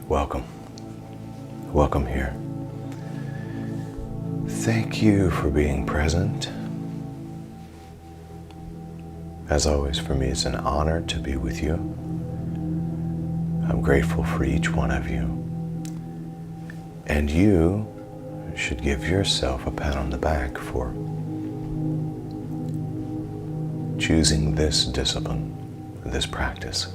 Welcome. Welcome here. Thank you for being present. As always, for me, it's an honor to be with you. I'm grateful for each one of you. And you should give yourself a pat on the back for choosing this discipline, this practice.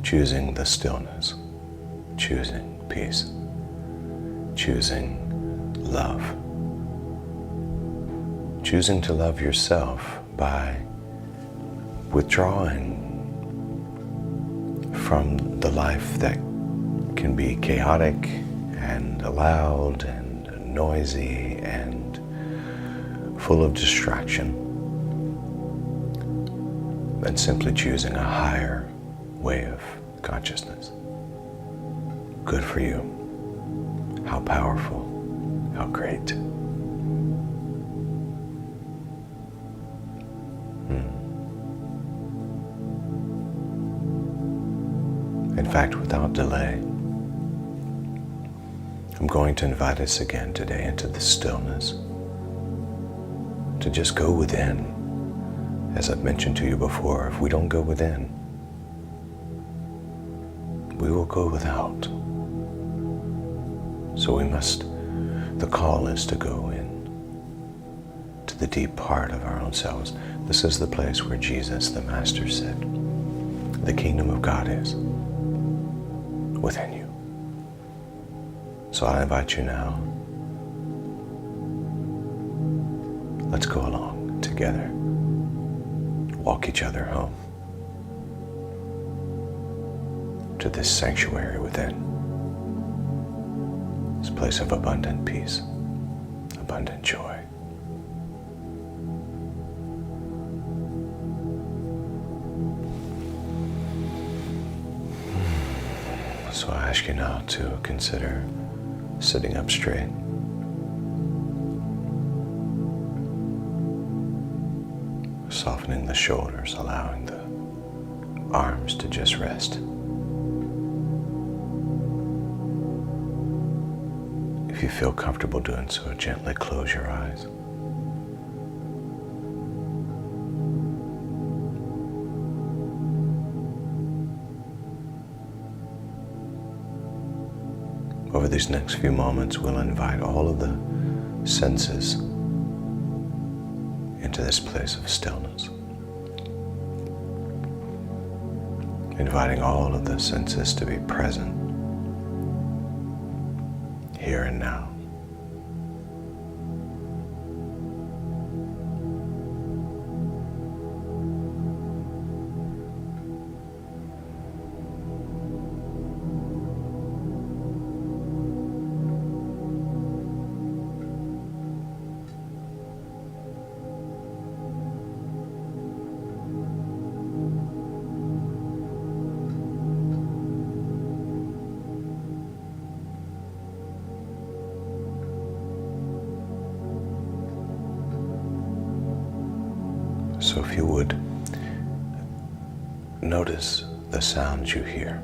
Choosing the stillness, choosing peace, choosing love, choosing to love yourself by withdrawing from the life that can be chaotic and loud and noisy and full of distraction, and simply choosing a higher way of consciousness. Good for you. How powerful, how great. In fact, without delay, I'm going to invite us again today into the stillness, to just go within. As I've mentioned to you before, if we don't go within, we will go without. So the call is to go in to the deep part of our own selves. This is the place where Jesus, the Master, said, the kingdom of God is within you. So I invite you now, let's go along together, walk each other home to this sanctuary within, this place of abundant peace, abundant joy. So I ask you now to consider sitting up straight, softening the shoulders, allowing the arms to just rest. If you feel comfortable doing so, gently close your eyes. Over these next few moments, we'll invite all of the senses into this place of stillness. Inviting all of the senses to be present here and now. So if you would, notice the sounds you hear.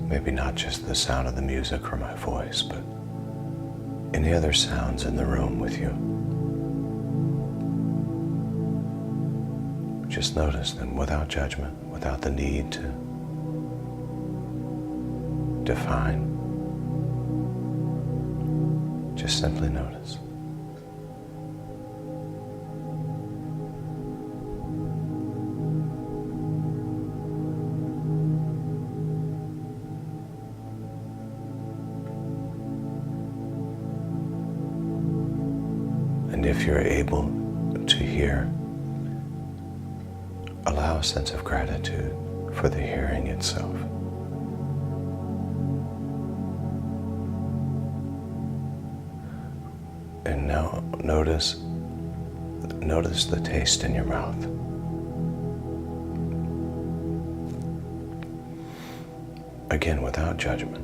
Maybe not just the sound of the music or my voice, but any other sounds in the room with you. Just notice them without judgment, without the need to define. Just simply notice. And if you're able to hear, allow a sense of gratitude for the hearing itself. And now notice the taste in your mouth. Again, without judgment,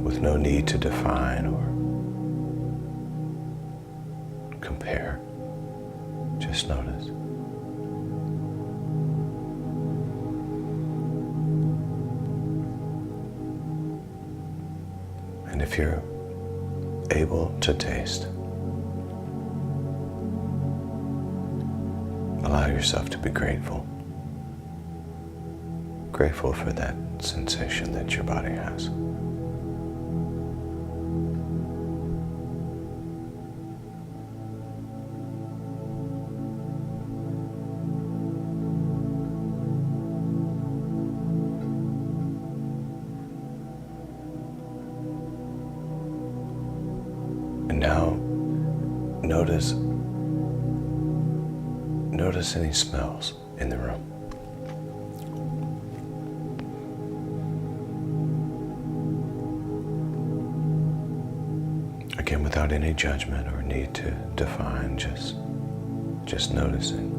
with with no need to define or compare. Just notice. And if you're able to taste, allow yourself to be grateful. Grateful for that sensation that your body has. And now notice any smells in the room. Again, without any judgment or need to define, just noticing.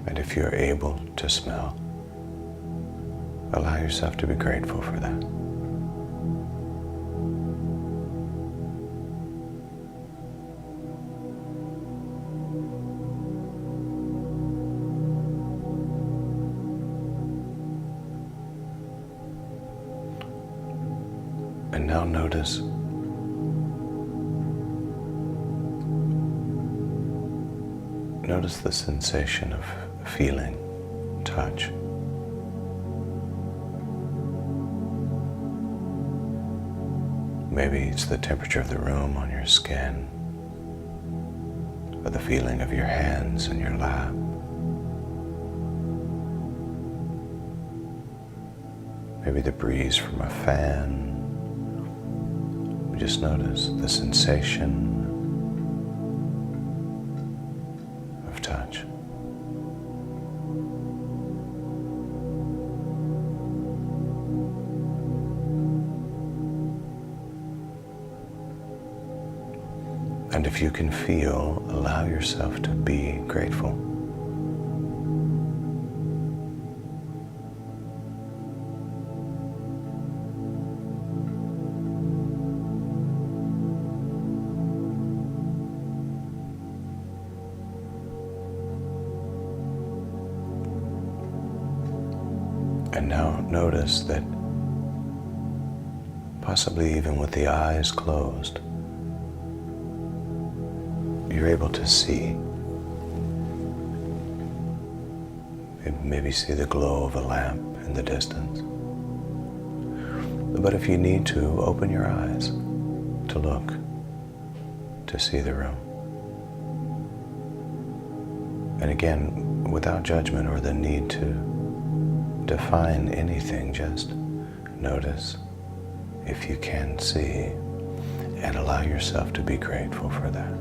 And if you're able to smell, allow yourself to be grateful for that. And now notice the sensation of feeling, touch. Maybe it's the temperature of the room on your skin, or the feeling of your hands in your lap. Maybe the breeze from a fan. Just notice the sensation of touch. And if you can feel, allow yourself to be grateful. And now notice that possibly even with the eyes closed, you're able to see. Maybe see the glow of a lamp in the distance. But if you need to, open your eyes to look, to see the room. And again, without judgment or the need to define anything, just notice if you can see and allow yourself to be grateful for that.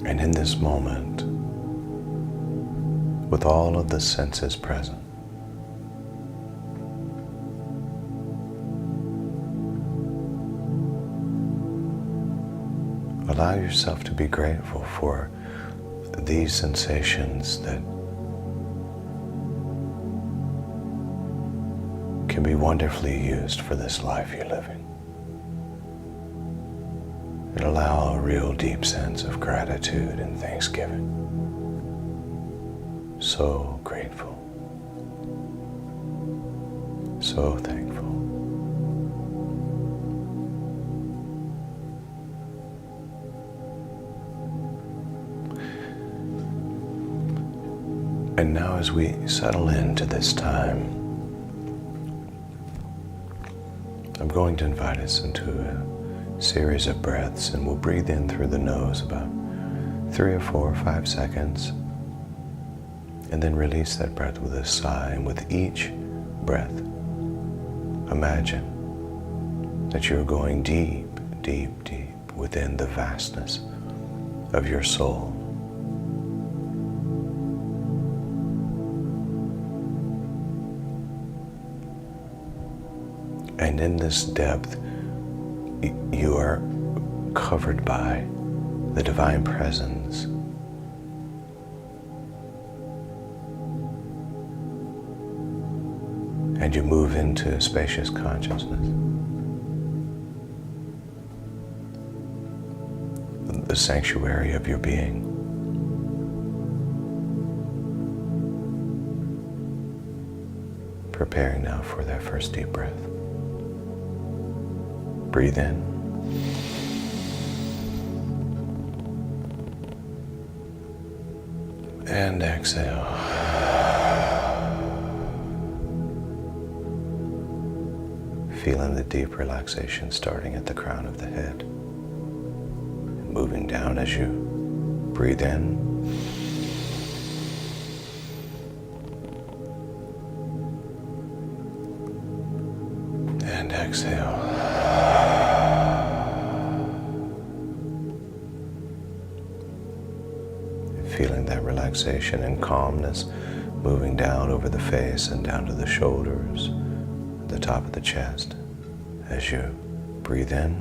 And in this moment, with all of the senses present, allow yourself to be grateful for these sensations that can be wonderfully used for this life you're living. And allow a real deep sense of gratitude and thanksgiving. So grateful. So thankful. And now as we settle into this time, I'm going to invite us into a series of breaths, and we'll breathe in through the nose about 3 or 4 or 5 seconds, and then release that breath with a sigh. And with each breath, imagine that you're going deep, deep, deep within the vastness of your soul. And in this depth, you are covered by the divine presence. And you move into a spacious consciousness. The sanctuary of your being. Preparing now for that first deep breath. Breathe in. And exhale. Feeling the deep relaxation starting at the crown of the head. Moving down as you breathe in. And exhale. Feeling that relaxation and calmness moving down over the face and down to the shoulders, the top of the chest as you breathe in.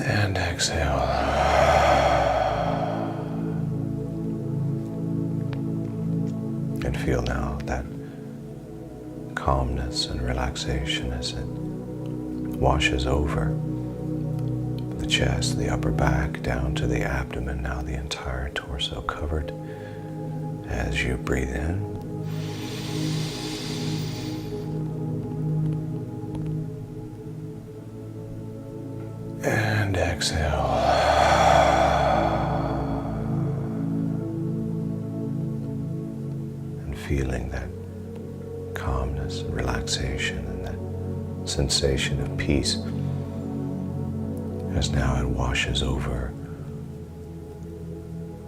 And exhale. And feel now that calmness and relaxation as it washes over the chest, the upper back, down to the abdomen, now the entire torso covered as you breathe in. And exhale. And feeling that calmness and relaxation and that sensation of peace as now it washes over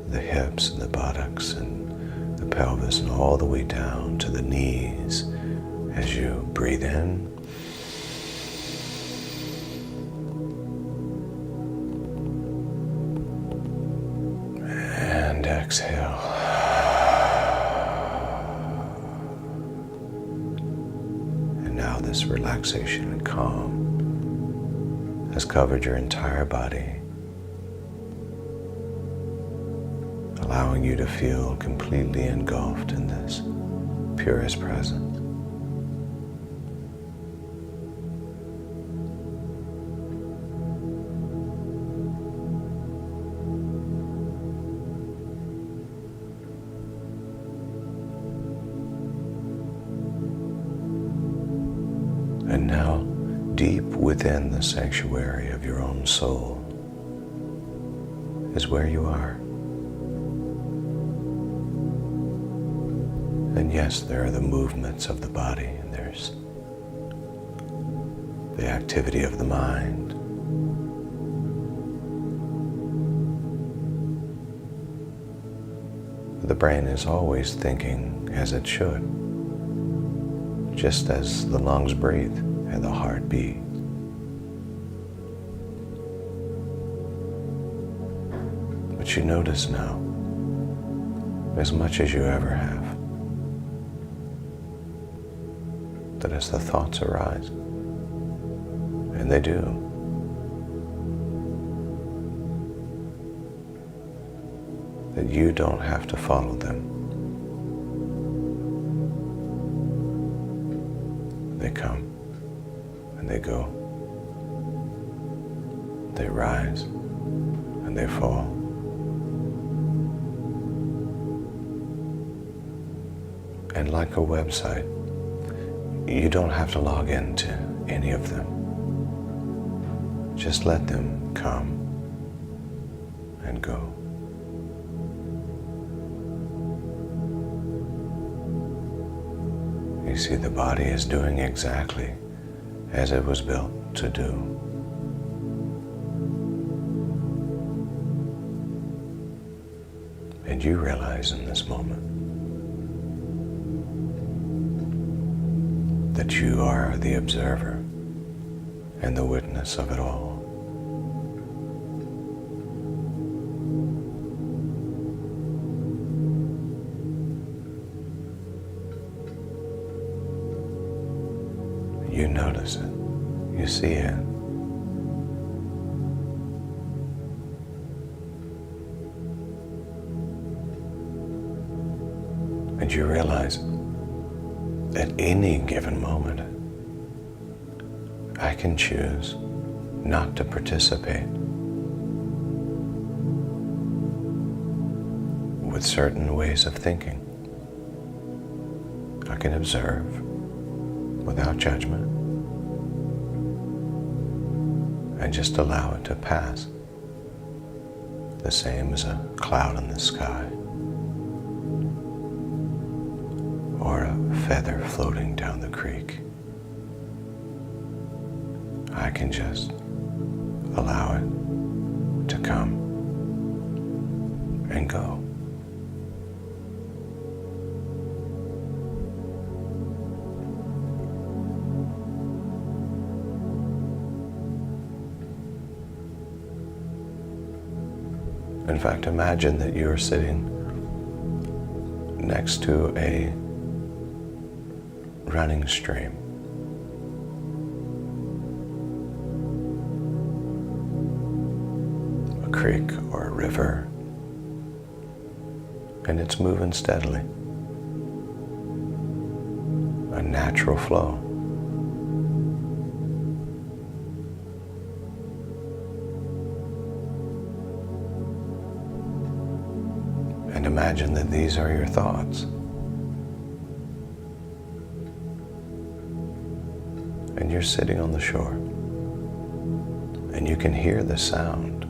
the hips and the buttocks and the pelvis and all the way down to the knees as you breathe in. And exhale. And now this relaxation and calm has covered your entire body, allowing you to feel completely engulfed in this purest presence. And now, deep within the sanctuary of your own soul is where you are. And yes, there are the movements of the body, and there's the activity of the mind. The brain is always thinking as it should, just as the lungs breathe and the heart beat. But you notice now, as much as you ever have, that as the thoughts arise, and they do, that you don't have to follow them. They come and they go. They rise and they fall. And like a website, you don't have to log into any of them. Just let them come and go. You see, the body is doing exactly as it was built to do. And you realize in this moment that you are the observer and the witness of it all. You notice it. You see it. And you realize at any given moment, I can choose not to participate with certain ways of thinking. I can observe without judgment and just allow it to pass, the same as a cloud in the sky or a feather floating down the creek. I can just allow it to come and go. In fact, imagine that you are sitting next to a running stream. A creek or a river, and it's moving steadily. A natural flow. And imagine that these are your thoughts. And you're sitting on the shore. And you can hear the sound.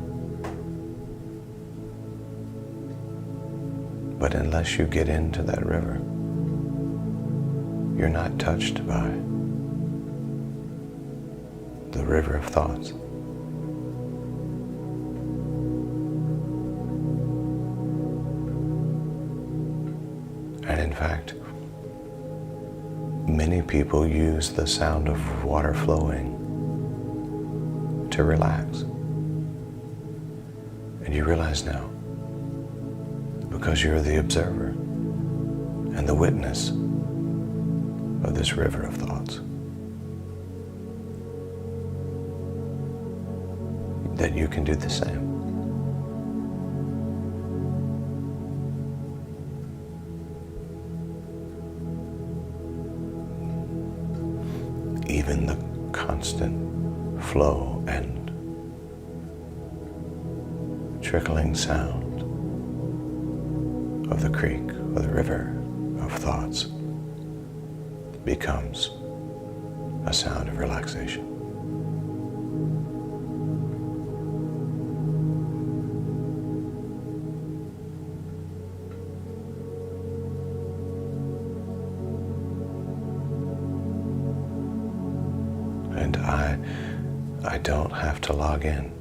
But unless you get into that river, you're not touched by the river of thoughts. And in fact, many people use the sound of water flowing to relax. And you realize now, because you're the observer and the witness of this river of thoughts, that you can do the same. Even the constant flow and trickling sound of the creek or the river of thoughts becomes a sound of relaxation. And I don't have to log in.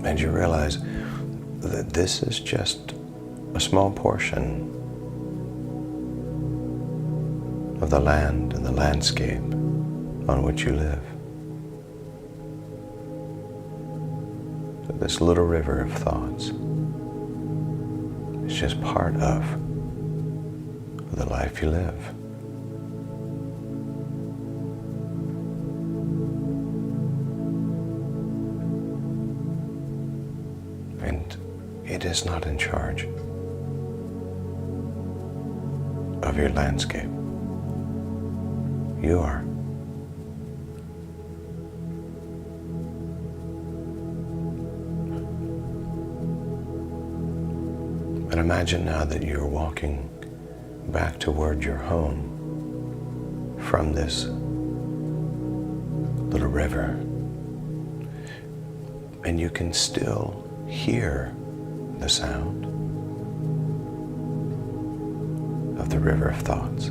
And you realize that this is just a small portion of the land and the landscape on which you live. This little river of thoughts is just part of the life you live. And it is not in charge of your landscape. You are. And imagine now that you're walking back toward your home from this little river, and you can still hear the sound of the river of thoughts.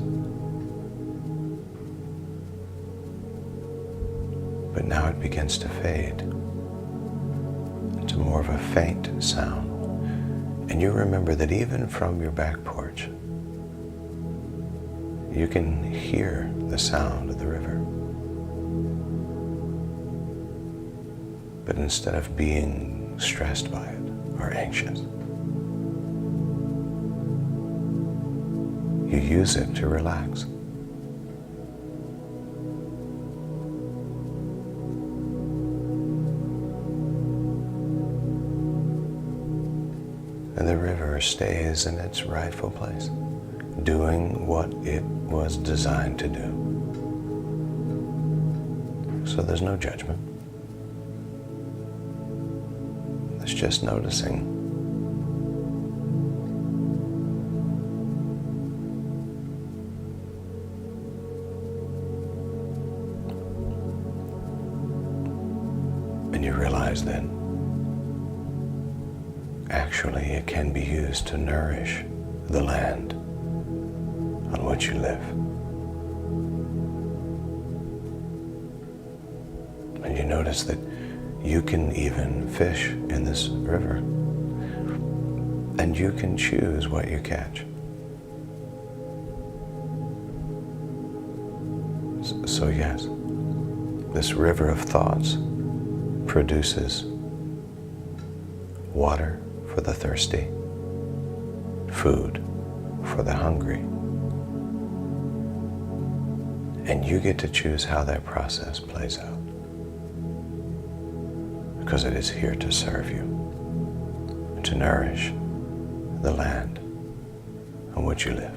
But now it begins to fade into more of a faint sound. And you remember that even from your back porch, you can hear the sound of the river. But instead of being stressed by it or anxious, you use it to relax. And the river stays in its rightful place, doing what it was designed to do. So there's no judgment. It's just noticing. And you realize that actually it can be used to nourish the land on which you live. And you notice that you can even fish in this river, and you can choose what you catch. So yes, this river of thoughts produces water for the thirsty, food for the hungry, and you get to choose how that process plays out, because it is here to serve you, to nourish the land on which you live.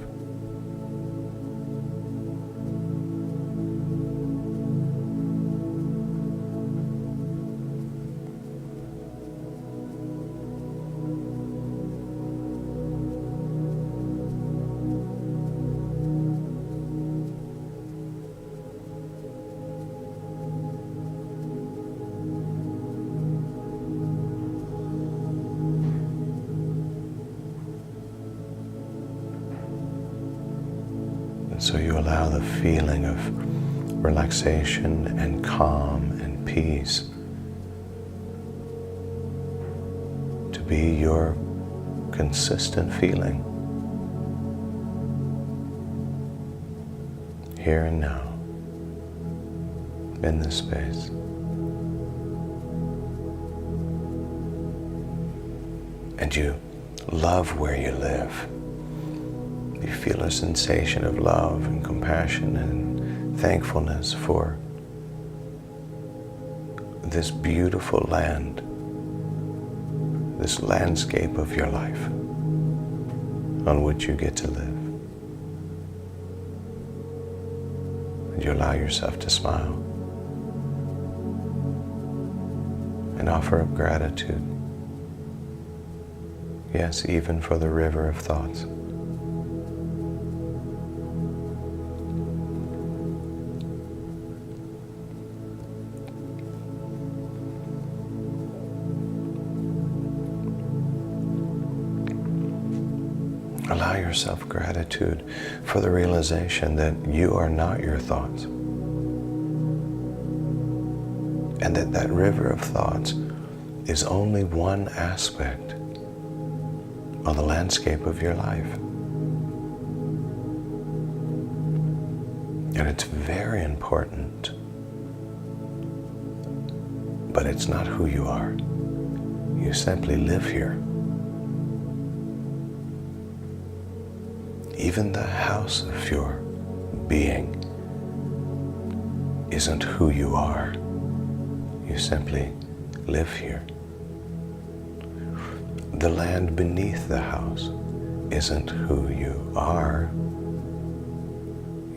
So you allow the feeling of relaxation and calm and peace to be your consistent feeling here and now in this space. And you love where you live. You feel a sensation of love and compassion and thankfulness for this beautiful land, this landscape of your life on which you get to live. And you allow yourself to smile and offer up gratitude. Yes, even for the river of thoughts. Allow yourself gratitude for the realization that you are not your thoughts, and that that river of thoughts is only one aspect of the landscape of your life. And it's very important, but it's not who you are. You simply live here. Even the house of your being isn't who you are. You simply live here. The land beneath the house isn't who you are.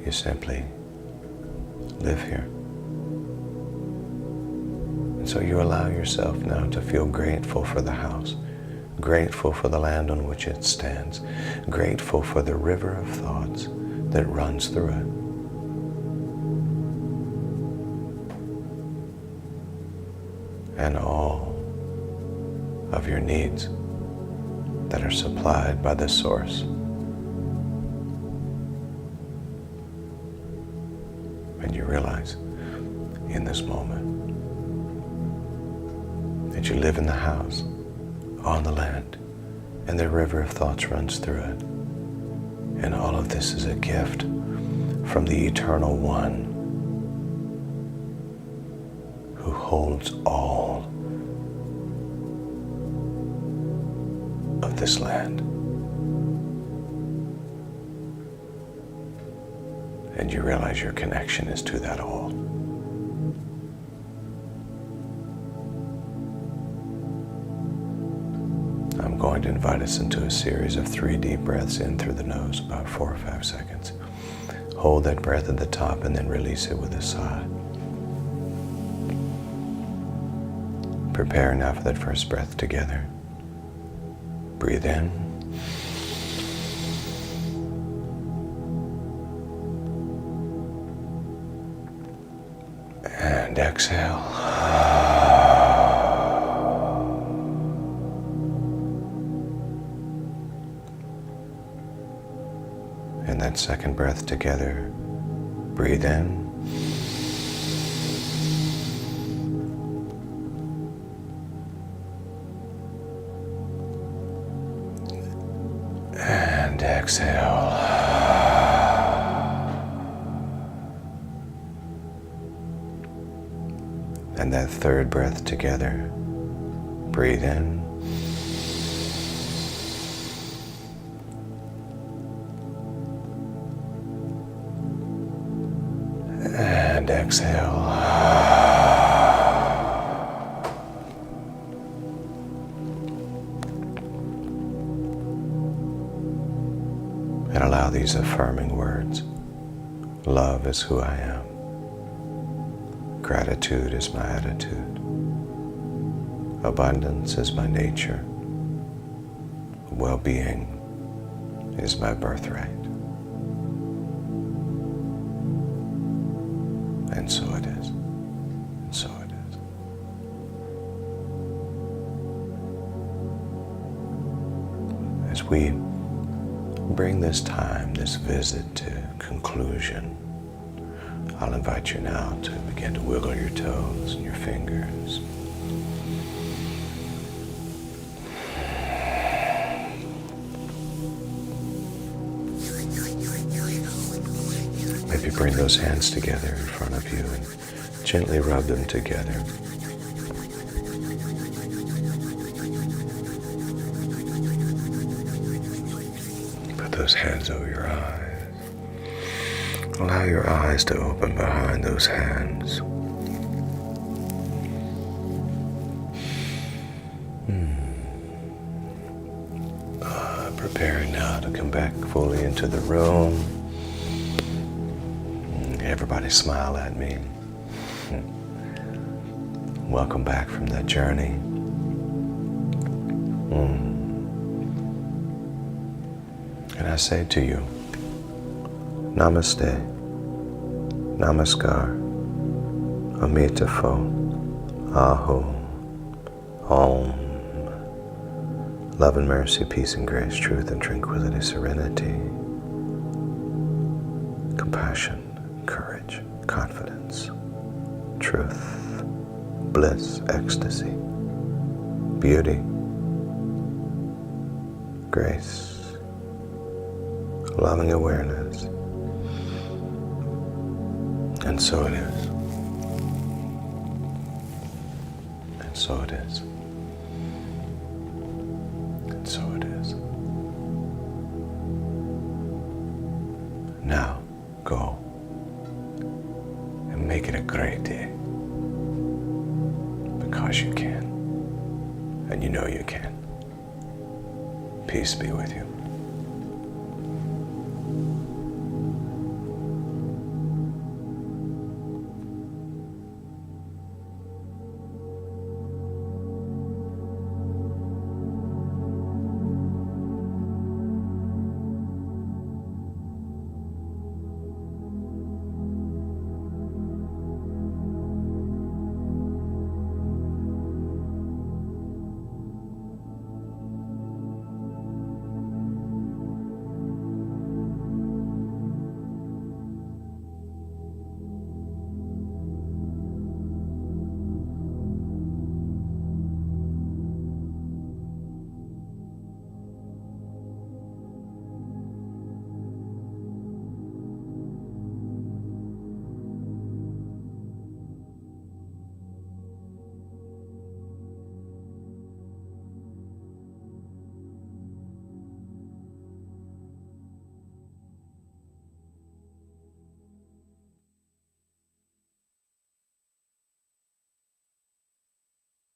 You simply live here. And so you allow yourself now to feel grateful for the house grateful for the land on which it stands, grateful for the river of thoughts that runs through it. And all of your needs that are supplied by the source. And you realize in this moment that you live in the house, on the land, and the river of thoughts runs through it. And all of this is a gift from the Eternal One who holds all of this land. And you realize your connection is to that all. I'm going to invite us into a series of 3 deep breaths in through the nose, about 4 or 5 seconds. Hold that breath at the top and then release it with a sigh. Prepare now for that first breath together. Breathe in. And exhale. And that second breath together. Breathe in. And exhale. And that third breath together. Breathe in. And exhale. And allow these affirming words. Love is who I am. Gratitude is my attitude. Abundance is my nature. Well-being is my birthright. And so it is. And so it is. As we bring this time, this visit to conclusion, I'll invite you now to begin to wiggle your toes and your fingers. Maybe bring those hands together in front of you and gently rub them together. Put those hands over your eyes. Allow your eyes to open behind those hands. Preparing now to come back fully into the room. Everybody smile at me. Welcome back from that journey. And I say to you, Namaste, Namaskar, Amitabha, Aho, Om. Love and mercy, peace and grace, truth and tranquility, serenity, compassion, courage, confidence, truth, bliss, ecstasy, beauty, grace, loving awareness. And so it is. And so it is. And so it is. Now, go and make it a great day. Because you can. And you know you can. Peace be with you.